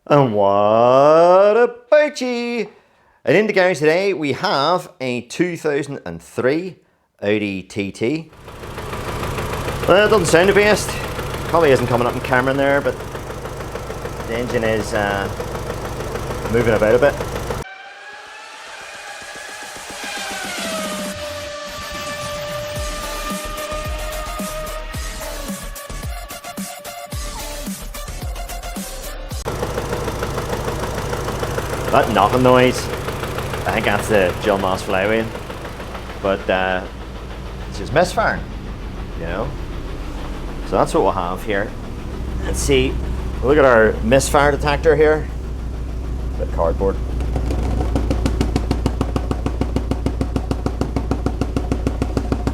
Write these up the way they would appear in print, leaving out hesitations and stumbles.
And what about you? And in the garage today we have a 2003 Audi TT. Well, it doesn't sound the best. Probably isn't coming up in camera in there, but the engine is moving about a bit. That knocking noise, I think that's the Jill Moss flywheel, but it's just misfiring, you know. So that's what we'll have here. Let's see, look at our misfire detector here. Bit of cardboard.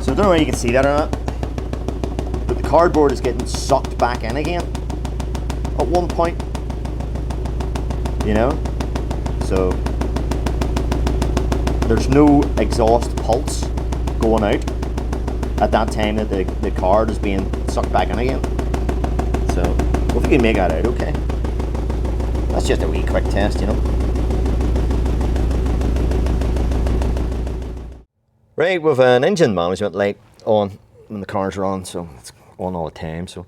So I don't know if you can see that or not, but the cardboard is getting sucked back in again at one point, you know. So there's no exhaust pulse going out at that time that the card is being sucked back in again. So hopefully we can make that out okay. That's just a wee quick test, you know. Right, we've an engine management light on when the cars are on, so it's on all the time. So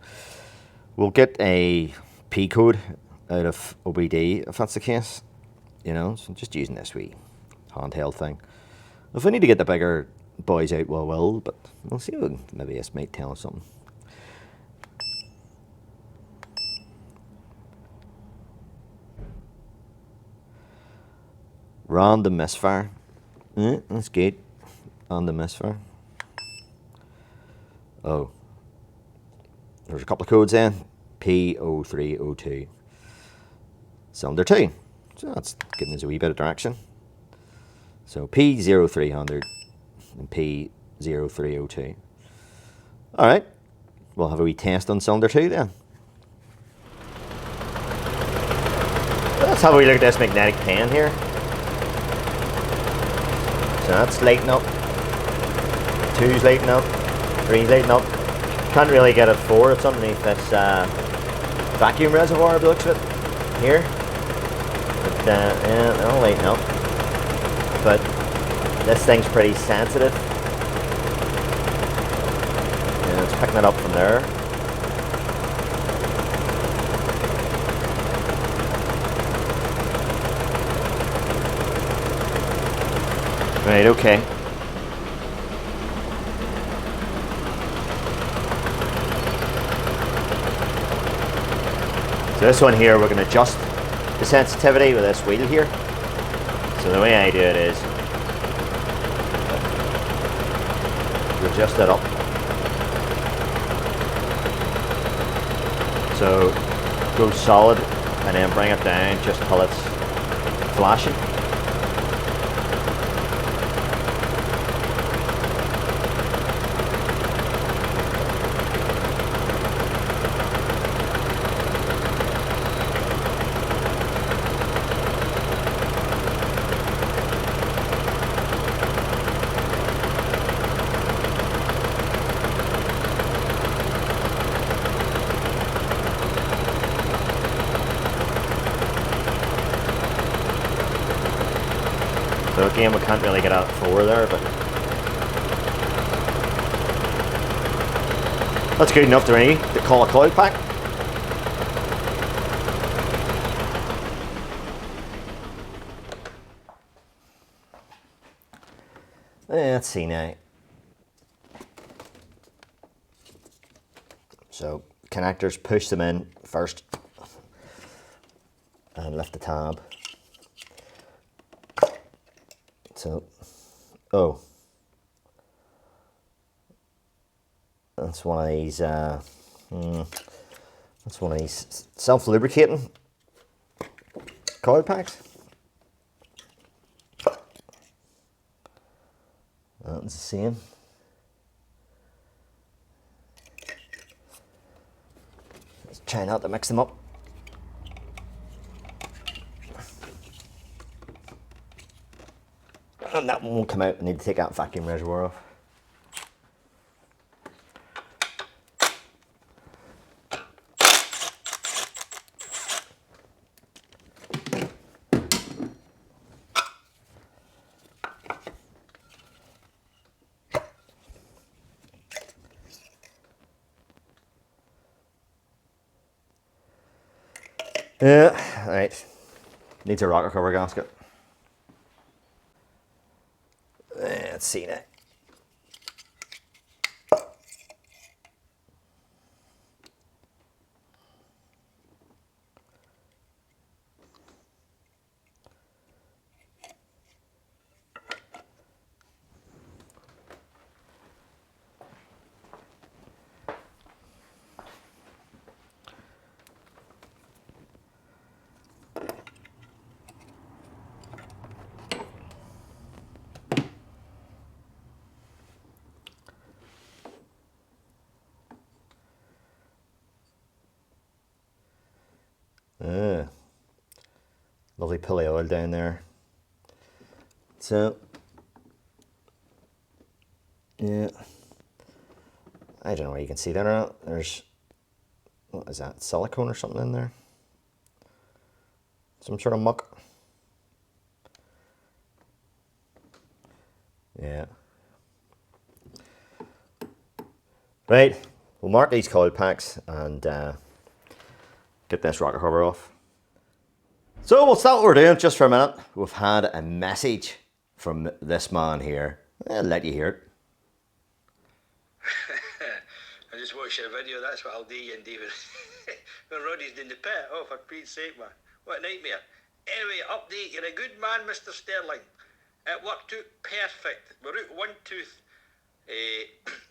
we'll get a P code out of OBD if that's the case. You know, so just using this wee handheld thing. If we need to get the bigger boys out, we will, but we'll see. Maybe this might tell us something. Random misfire. That's good. Random misfire. Oh. There's a couple of codes in. P0302. Cylinder 2. So that's giving us a wee bit of direction. So P0300 and P0302. Alright, we'll have a wee test on cylinder 2 then. Let's have a wee look at this magnetic pen here. So that's lighting up. 2's lighting up. 3's lighting up. Can't really get it 4, it's underneath this vacuum reservoir, by the looks of it, here. But yeah, they're all lighting up. But this thing's pretty sensitive. And it's picking it up from there. Right, okay. So this one here, we're going to adjust the sensitivity with this wheel here. So the way I do it is you adjust it up. So go solid and then bring it down just till it's flashing. So again, we can't really get out 4 there, but that's good enough to me to call a coil pack. Let's see now. So connectors, push them in first and lift the tab. So, oh, that's one of these. That's one of these self-lubricating coil packs. That's the same. Let's try not to mix them up. And that one won't come out. I need to take that vacuum reservoir off. Yeah, right. Needs a rocker cover gasket. Let's see now. Lovely pulley oil down there. So, yeah. I don't know where you can see that or not. There's, what is that, silicone or something in there? Some sort of muck. Yeah. Right, we'll mark these coil packs and get this rocker cover off. So we'll start what we're doing just for a minute. We've had a message from this man here. I'll let you hear it. I just watched your video, that's what I'll do you and David. When Roddy's in the pit, oh for Pete's sake man, what a nightmare. Anyway, update, you're a good man Mr. Sterling. It worked out perfect. We're out one tooth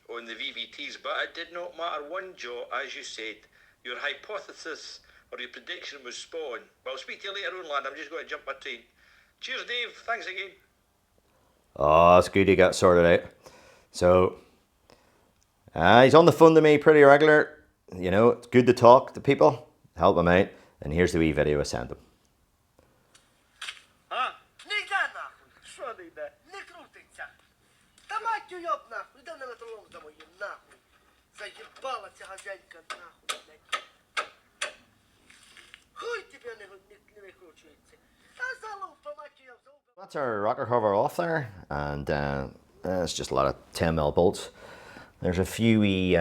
on the VVTs, but it did not matter one jaw, as you said. Your hypothesis or your prediction was spot on. Well, I'll speak to you later on, lad. I'm just going to jump my train. Cheers, Dave. Thanks again. Oh, it's good you got sorted out. So, he's on the phone to me pretty regular. You know, it's good to talk to people, help him out. And here's the wee video I sent him. That's our rocker cover off there, and it's just a lot of 10mm bolts. There's a few wee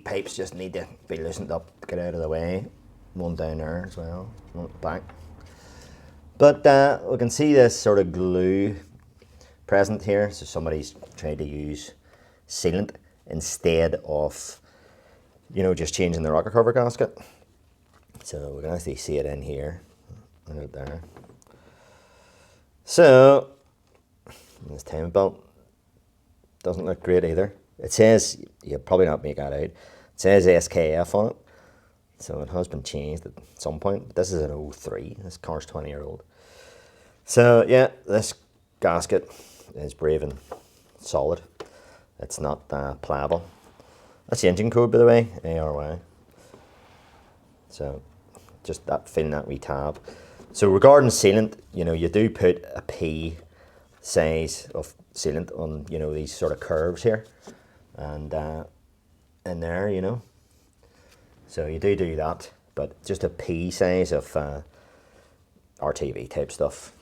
pipes just need to be loosened up to get out of the way. One down there as well, one at the back. But we can see this sort of glue present here, so somebody's tried to use sealant instead of, you know, just changing the rocker cover gasket. So we can actually see it in here, right there. So this timing belt doesn't look great either. It says, you'll probably not make that out, it says SKF on it, so it has been changed at some point. But this is an 03, this car's 20-year-old. So yeah, this gasket is brave and solid. It's not pliable. That's the engine code, by the way, ARY. So just that, filling that wee tab. So regarding sealant, you know, you do put a P size of sealant on, you know, these sort of curves here, and in there, you know. So you do that, but just a P size of RTV type stuff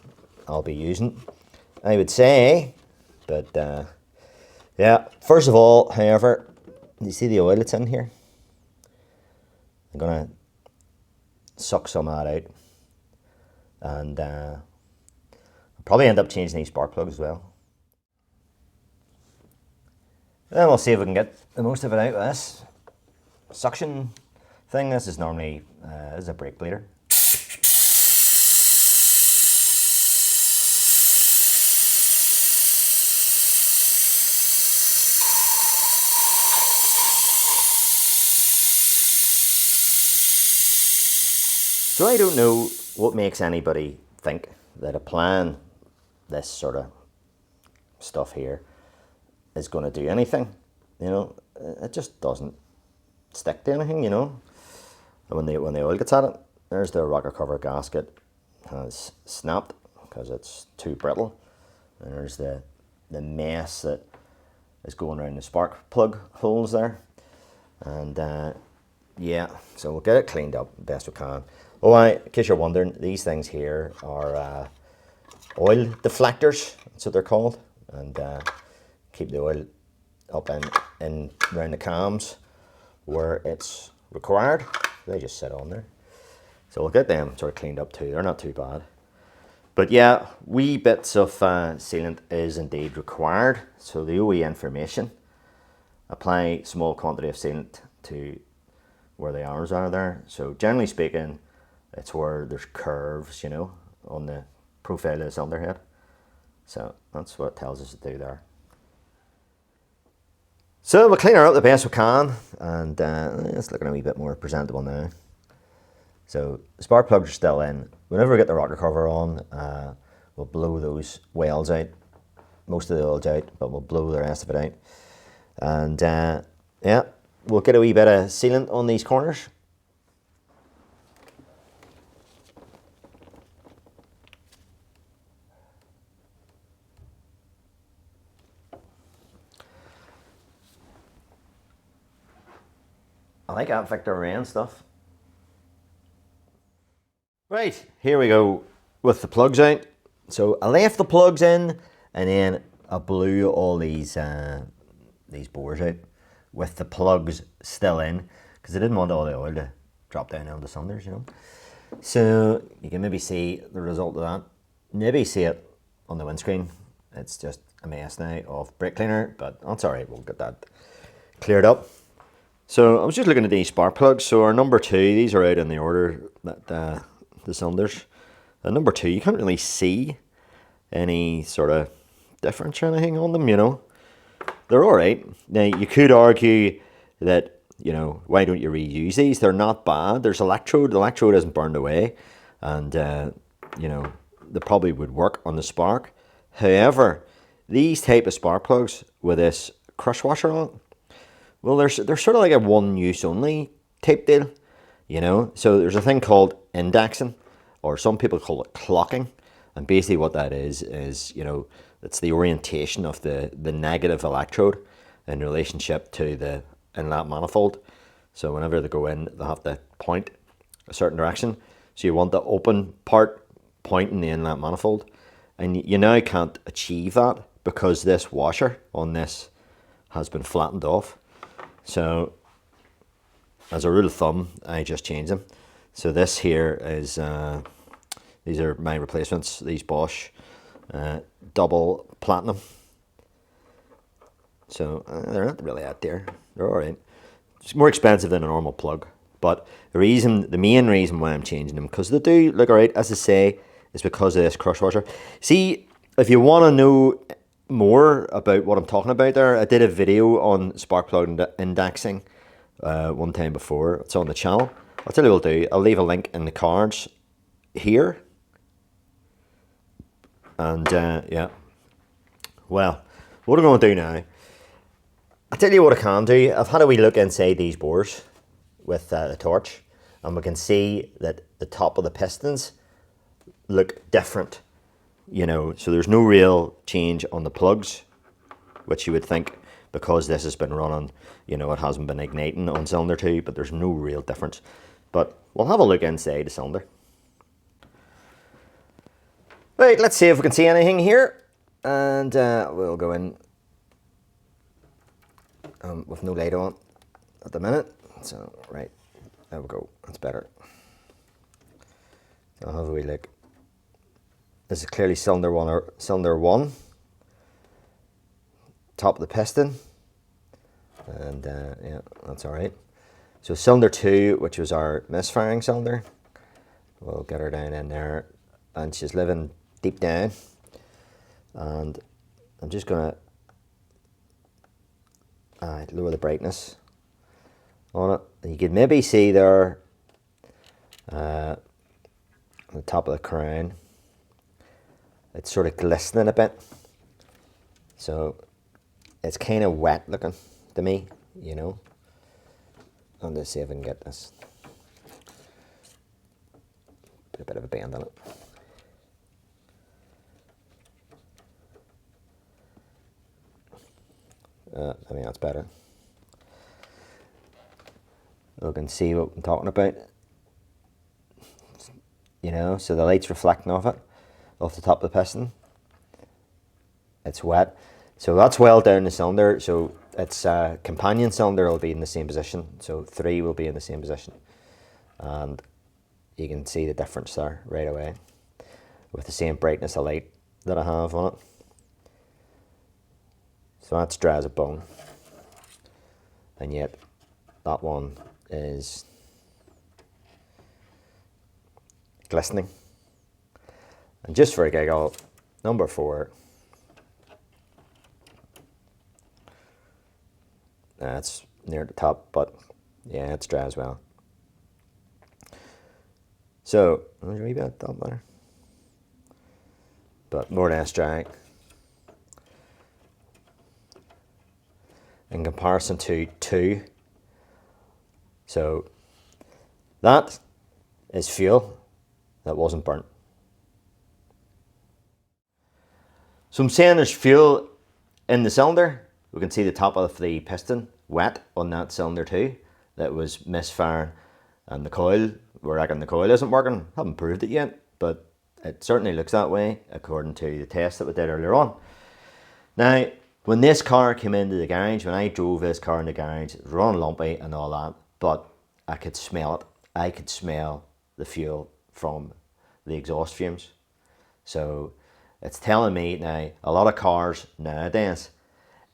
I'll be using, I would say. But yeah, first of all, however, you see the oil that's in here? I'm gonna suck some of that out, and I'll probably end up changing these spark plugs as well. Then we'll see if we can get the most of it out of this suction thing. This is normally this is a brake bleeder. So I don't know what makes anybody think that applying this sort of stuff here is going to do anything. You know, it just doesn't stick to anything, you know. And when the oil gets at it, there's the rocker cover gasket has snapped because it's too brittle. And there's the mess that is going around the spark plug holes there. And yeah, so we'll get it cleaned up best we can. Oh, in case you're wondering, these things here are oil deflectors, that's what they're called, and keep the oil up in around the cams where it's required. They just sit on there. So we'll get them sort of cleaned up too. They're not too bad. But yeah, wee bits of sealant is indeed required. So the OE information, apply small quantity of sealant to where the arrows are there. So generally speaking, it's where there's curves, you know, on the profile of the cylinder head. So that's what it tells us to do there. So we'll clean her up the best we can, and it's looking a wee bit more presentable now. So the spark plugs are still in. Whenever we get the rocker cover on, we'll blow those welds out, most of the oils out, but we'll blow the rest of it out. And yeah, we'll get a wee bit of sealant on these corners. I like that Victor Rain stuff. Right, here we go with the plugs out. So I left the plugs in, and then I blew all these bores out with the plugs still in, because I didn't want all the oil to drop down on the cylinders, you know. So you can maybe see the result of that. Maybe see it on the windscreen. It's just a mess now of brake cleaner, but that's all right. We'll get that cleared up. So I was just looking at these spark plugs. So our number 2, these are out in the order that the cylinders. And number 2, you can't really see any sort of difference or anything on them, you know. They're all right. Now you could argue that, you know, why don't you reuse these? They're not bad. There's electrode. The electrode isn't burned away, and you know, they probably would work on the spark. However, these type of spark plugs with this crush washer on it, well, they're sort of like a one use only type deal, you know. So there's a thing called indexing, or some people call it clocking, and basically what that is, you know, it's the orientation of the negative electrode in relationship to the inlet manifold. So whenever they go in, they have to point a certain direction. So you want the open part pointing the inlet manifold, and you now can't achieve that because this washer on this has been flattened off. So as a rule of thumb, I just change them. So this here is, these are my replacements, these Bosch double platinum. So they're not really out there, they're all right. It's more expensive than a normal plug, but the main reason why I'm changing them, because they do look all right, as I say, is because of this crush washer. See, if you want to know more about what I'm talking about there, I did a video on spark plug indexing one time before. It's on the channel. I'll tell you what I'll do. I'll leave a link in the cards here. And yeah, well, what I'm going to do now, I'll tell you what I can do. I've had a wee look inside these bores with the torch, and we can see that the top of the pistons look different, you know. So there's no real change on the plugs, which you would think, because this has been running, you know, it hasn't been igniting on cylinder 2, but there's no real difference. But we'll have a look inside the cylinder. Right, let's see if we can see anything here, and we'll go in with no light on at the minute. So right, there we go, that's better. I'll have a wee look. This is clearly cylinder 1, top of the piston, and yeah, that's all right. So cylinder 2, which was our misfiring cylinder, we'll get her down in there, and she's living deep down, and I'm just gonna lower the brightness on it. And you can maybe see there on the top of the crown, it's sort of glistening a bit, so it's kind of wet looking to me, you know. I'll just see if I can get this, put a bit of a bend on it. I mean, that's better. You can see what I'm talking about, you know. So the light's reflecting off it, off the top of the piston. It's wet, so that's well down the cylinder. So its companion cylinder will be in the same position. So 3 will be in the same position, and you can see the difference there right away with the same brightness of light that I have on it. So that's dry as a bone, and yet that one is glistening. And just for a giggle, number 4, that's near the top, but yeah, it's dry as well. So, there's a wee bit up there, but more or less dry in comparison to 2. So that is fuel that wasn't burnt. So I'm saying there's fuel in the cylinder. We can see the top of the piston wet on that cylinder too. That was misfiring, and the coil, we reckon the coil isn't working. Haven't proved it yet, but it certainly looks that way according to the test that we did earlier on. Now, when this car came into the garage, when I drove this car in the garage, it was running lumpy and all that, but I could smell it. I could smell the fuel from the exhaust fumes. So it's telling me now, a lot of cars nowadays,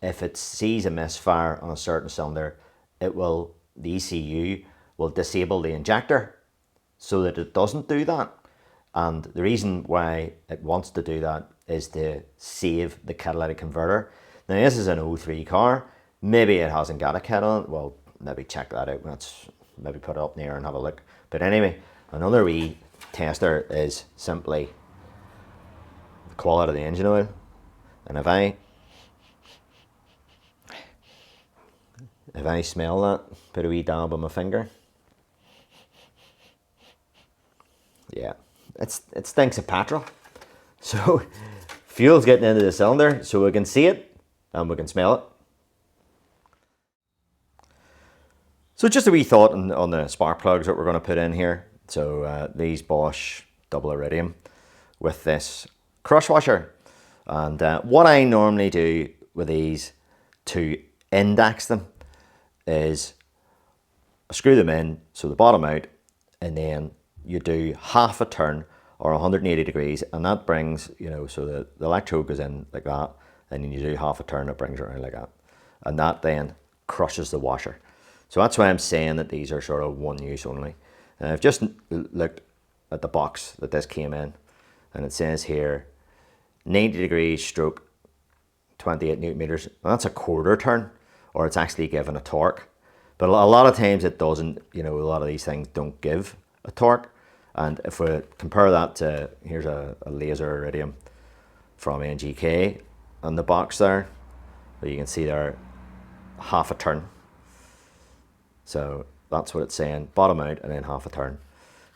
if it sees a misfire on a certain cylinder, the ECU will disable the injector so that it doesn't do that. And the reason why it wants to do that is to save the catalytic converter. Now this is an 03 car, maybe it hasn't got a kit on it. Well, maybe check that out. Let's maybe put it up there and have a look. But anyway, another wee tester is simply the quality of the engine oil. And if I smell that, put a wee dab on my finger, yeah, it stinks of petrol. So fuel's getting into the cylinder, so we can see it and we can smell it. So just a wee thought on the spark plugs that we're going to put in here. So these Bosch double iridium with this crush washer. And what I normally do with these to index them is screw them in, so the bottom out, and then you do half a turn or 180 degrees, and that brings, so the electrode goes in like that, and then you do half a turn, it brings it around like that, and that then crushes the washer. So that's why I'm saying that these are sort of one use only. And I've just looked at the box that this came in, and it says here 90 degrees stroke 28 newton meters. And that's a quarter turn, or it's actually given a torque. But a lot of times it doesn't, a lot of these things don't give a torque. And if we compare that to, here's a laser iridium from NGK on the box there, but you can see there half a turn. So that's what it's saying, bottom out and then half a turn.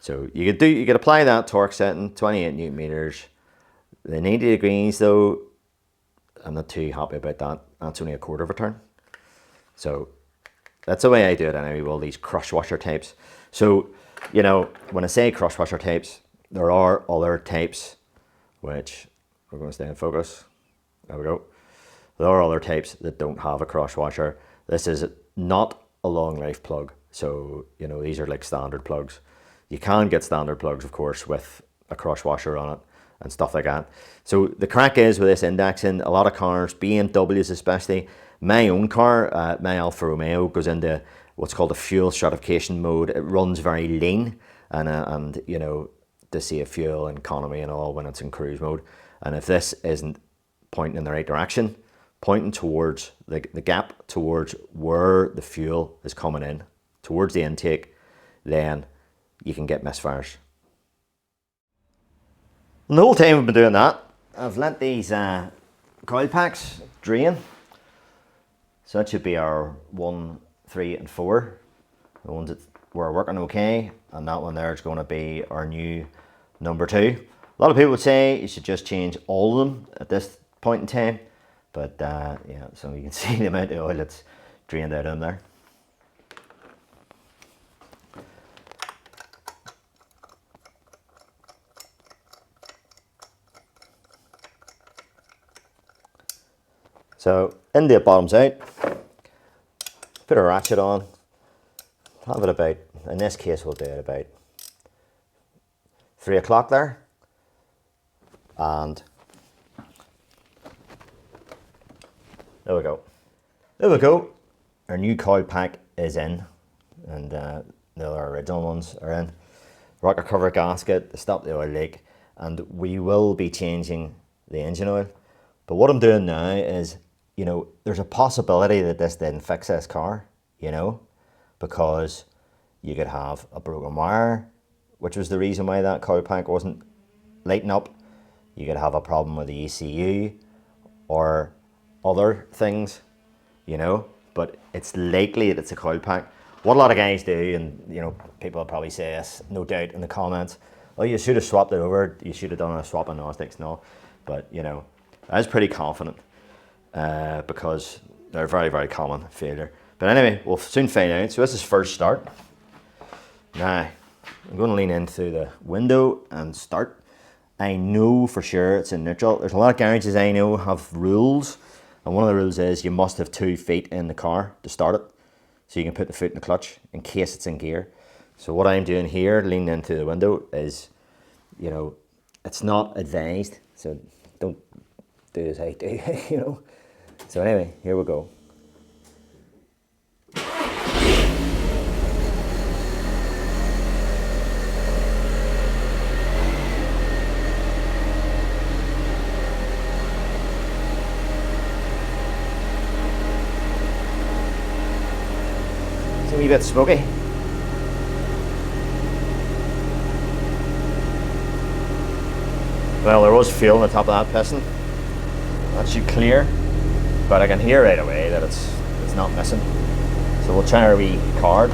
So you could apply that torque setting, 28 newton meters. The 90 degrees though, I'm not too happy about that. That's only a quarter of a turn. So that's the way I do it anyway, with all these crush washer types. So, when I say crush washer types, there are other types, which we're going to stay in focus. There we go. There are other types that don't have a crush washer. This is not a long life plug. So, these are like standard plugs. You can get standard plugs, of course, with a crush washer on it and stuff like that. So the crack is with this indexing, a lot of cars, BMWs especially, my own car, my Alfa Romeo, goes into what's called a fuel stratification mode. It runs very lean and to save fuel and economy and all when it's in cruise mode. And if this isn't pointing in the right direction, pointing towards the gap towards where the fuel is coming in, towards the intake, then you can get misfires. And the whole time I've been doing that, I've let these coil packs drain. So that should be our 1, 3 and 4, the ones that were working okay, and that one there is going to be our new number 2. A lot of people would say you should just change all of them at this point in time, but yeah, so you can see the amount of oil that's drained out in there. So in the bottoms out, put a ratchet on, have it about, in this case we'll do it about 3 o'clock there. And there we go. There we go. Our new coil pack is in, and the other original ones are in. Rocker cover gasket to stop the oil leak, and we will be changing the engine oil. But what I'm doing now is, you know, there's a possibility that this didn't fix this car, you know, because you could have a broken wire, which was the reason why that coil pack wasn't lighting up. You could have a problem with the ECU or other things, you know, but it's likely that it's a coil pack. What a lot of guys do, and you know, people will probably say this, no doubt, in the comments, oh, you should have swapped it over, you should have done a swap on Gnostics. No, but you know, I was pretty confident because they're a very, very common failure. But anyway, we'll soon find out. So this is first start. Now, I'm going to lean in through the window and start. I know for sure it's in neutral. There's a lot of garages I know have rules, and one of the rules is you must have 2 feet in the car to start it, so you can put the foot in the clutch in case it's in gear. So what I'm doing here, leaning into the window, is, you know, it's not advised, so don't do as I do, you know. So anyway, here we go. It's a wee bit smoky. Well, there was fuel on the top of that piston. That should clear, but I can hear right away that it's not missing. So we'll try our wee card.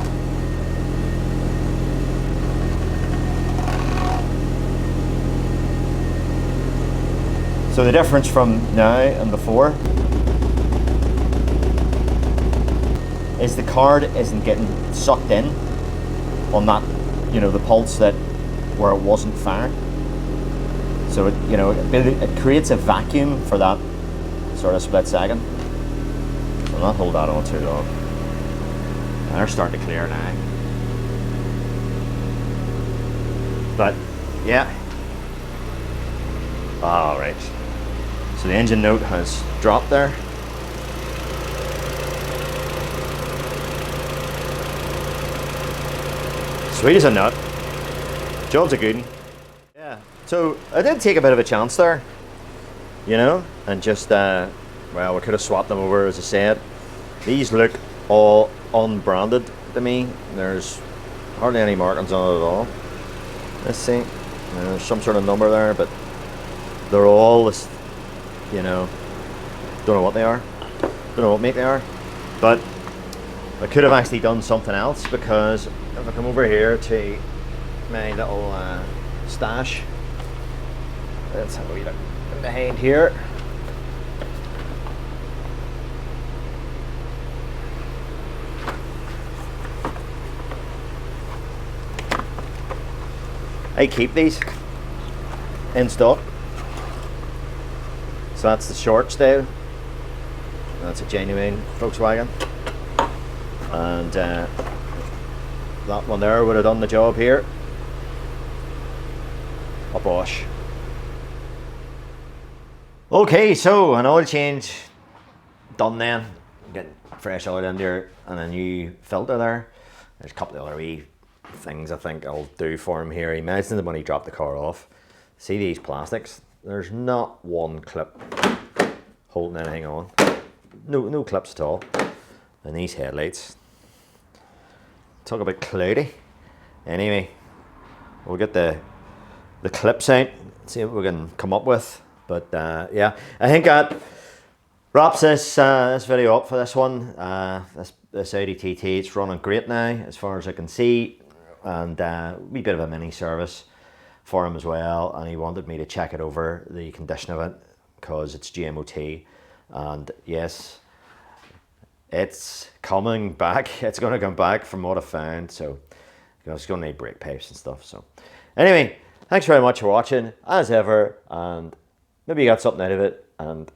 So the difference from now and before is the card isn't getting sucked in on that, you know, the pulse that where it wasn't firing. So it, you know, it creates a vacuum for that sort of split second. So I'll not hold that on too long. And they're starting to clear now. But yeah. All right. So the engine note has dropped there. Sweet as a nut. Job's a good one. Yeah. So I did take a bit of a chance there, you know, and just, well, we could have swapped them over, as I said. These look all unbranded to me. There's hardly any markings on it at all. Let's see. There's some sort of number there, but they're all this, you know, don't know what they are. Don't know what make they are. But I could have actually done something else, because if I come over here to my little stash, let's have a wee look behind here. I keep these in stock. So that's the short style. That's a genuine Volkswagen. And that one there would have done the job here. A Bosch. Okay, so an oil change done then. Get fresh oil in there and a new filter there. There's a couple of other wee things I think I'll do for him here. He mentioned when he dropped the car off. See these plastics? There's not one clip holding anything on. No clips at all. And these headlights. Talk about cloudy. Anyway, we'll get the clips out, see what we can come up with. But yeah, I think that wraps this video up for this one. This Audi TT, it's running great now as far as I can see, and a wee bit of a mini service for him as well. And he wanted me to check it over, the condition of it, because it's GMOT. And yes, it's coming back. It's going to come back from what I found. So you know, it's going to need brake pipes and stuff. So anyway, thanks very much for watching as ever, and maybe you got something out of it, and